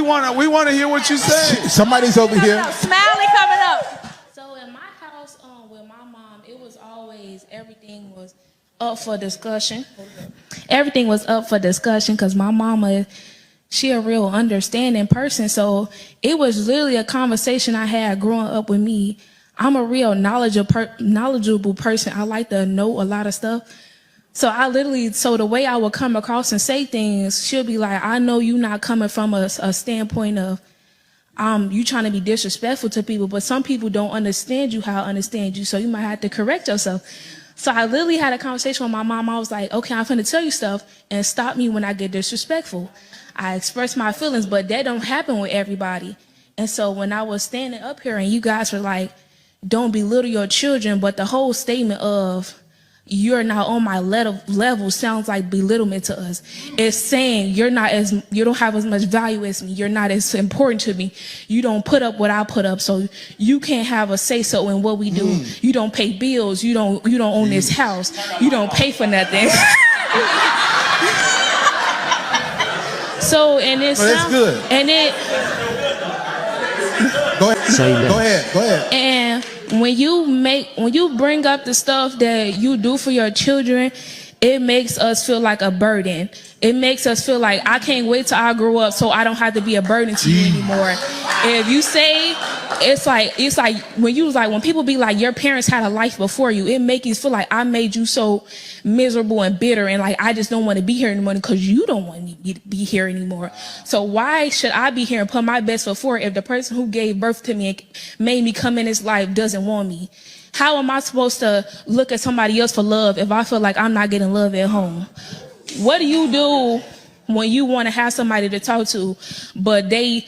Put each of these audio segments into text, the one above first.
We want to hear what you say. Somebody's over here. Smiley coming up. So in my house, with my mom, it was always everything was up for discussion. Everything was up for discussion because my mama, she a real understanding person. So it was literally a conversation I had growing up with me. I'm a real knowledgeable person. I like to know a lot of stuff. So so the way I would come across and say things, she'll be like, I know you're not coming from a standpoint of you trying to be disrespectful to people, but some people don't understand you how I understand you, so you might have to correct yourself. So I literally had a conversation with my mom. I was like, okay, I'm finna tell you stuff and stop me when I get disrespectful. I express my feelings, but that don't happen with everybody. And so when I was standing up here and you guys were like, don't belittle your children, but the whole statement of you're not on my level sounds like belittlement to us. It's saying you don't have as much value as me. You're not as important to me. You don't put up what I put up, so you can't have a say so in what we do. You don't pay bills. You don't own this house. You don't pay for nothing. So and it's that's good. And it. Go ahead. And when you bring up the stuff that you do for your children, it makes us feel like a burden. It makes us feel like I can't wait till I grow up so I don't have to be a burden to you anymore. If you say it's like when people be like your parents had a life before you, it makes you feel like I made you so miserable and bitter and like I just don't want to be here anymore because you don't want me to be here anymore. So why should I be here and put my best foot forward if the person who gave birth to me and made me come in this life doesn't want me? How am I supposed to look at somebody else for love if I feel like I'm not getting love at home? What do you do when you want to have somebody to talk to, but they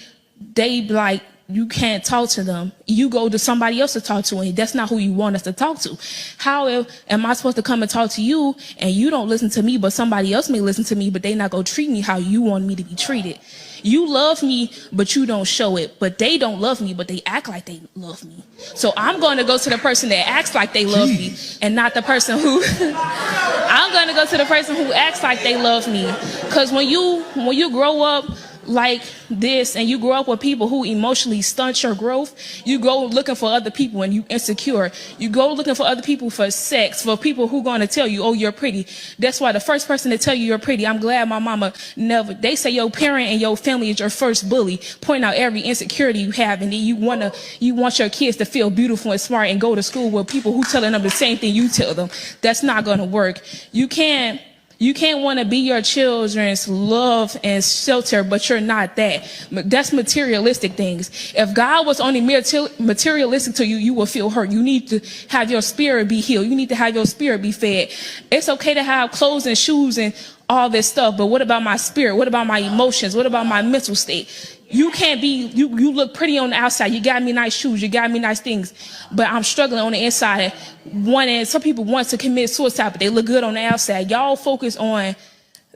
like you can't talk to them? You go to somebody else to talk to, and that's not who you want us to talk to. How am I supposed to come and talk to you, and you don't listen to me, but somebody else may listen to me, but they not gonna treat me how you want me to be treated? You love me, but you don't show it. But they don't love me, but they act like they love me. So I'm going to go to the person that acts like they love me and not the person who... I'm going to go to the person who acts like they love me. Because when you grow up like this and you grow up with people who emotionally stunt your growth, you go looking for other people and you insecure. You go looking for other people for sex, for people who going to tell you, oh, you're pretty. That's why the first person to tell you you're pretty, I'm glad my mama never, they say your parent and your family is your first bully, point out every insecurity you have, and then you want your kids to feel beautiful and smart and go to school with people who telling them the same thing you tell them. That's not going to work. You can't want to be your children's love and shelter, but you're not that. That's materialistic things. If God was only materialistic to you, you will feel hurt. You need to have your spirit be healed. You need to have your spirit be fed. It's okay to have clothes and shoes and all this stuff, but what about my spirit? What about my emotions? What about my mental state? You can't be, you look pretty on the outside. You got me nice shoes. You got me nice things, but I'm struggling on the inside. Some people want to commit suicide, but they look good on the outside. Y'all focus on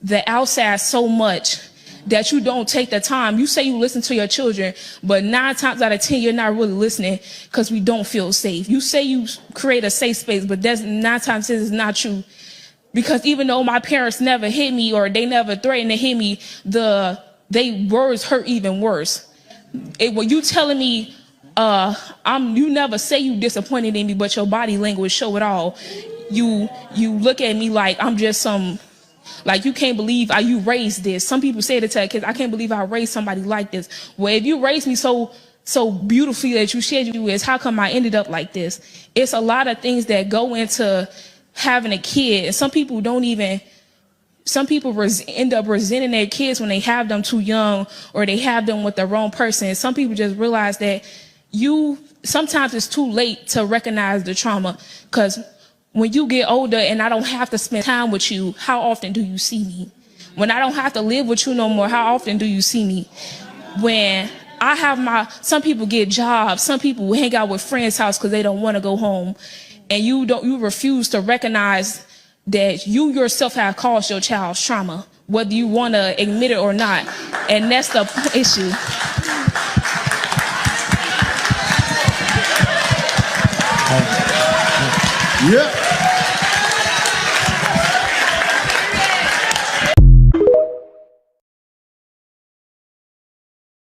the outside so much that you don't take the time. You say you listen to your children, but 9 times out of 10, you're not really listening because we don't feel safe. You say you create a safe space, but that's 9 times out of 10 is not true. Because even though my parents never hit me or they never threatened to hit me, they words hurt even worse. When you telling me, you never say you disappointed in me, but your body language show it all. You look at me like I'm just like you can't believe how you raised this. Some people say that to their kids, I can't believe I raised somebody like this. Well, if you raised me so beautifully that you said you is, how come I ended up like this? It's a lot of things that go into having a kid. And some people end up resenting their kids when they have them too young or they have them with the wrong person. And some people just realize that sometimes it's too late to recognize the trauma, because when you get older and I don't have to spend time with you, how often do you see me? When I don't have to live with you no more, how often do you see me? When I have some people get jobs, some people hang out with friends' house because they don't want to go home, and you refuse to recognize that you yourself have caused your child's trauma, whether you want to admit it or not. And that's the issue. Yeah.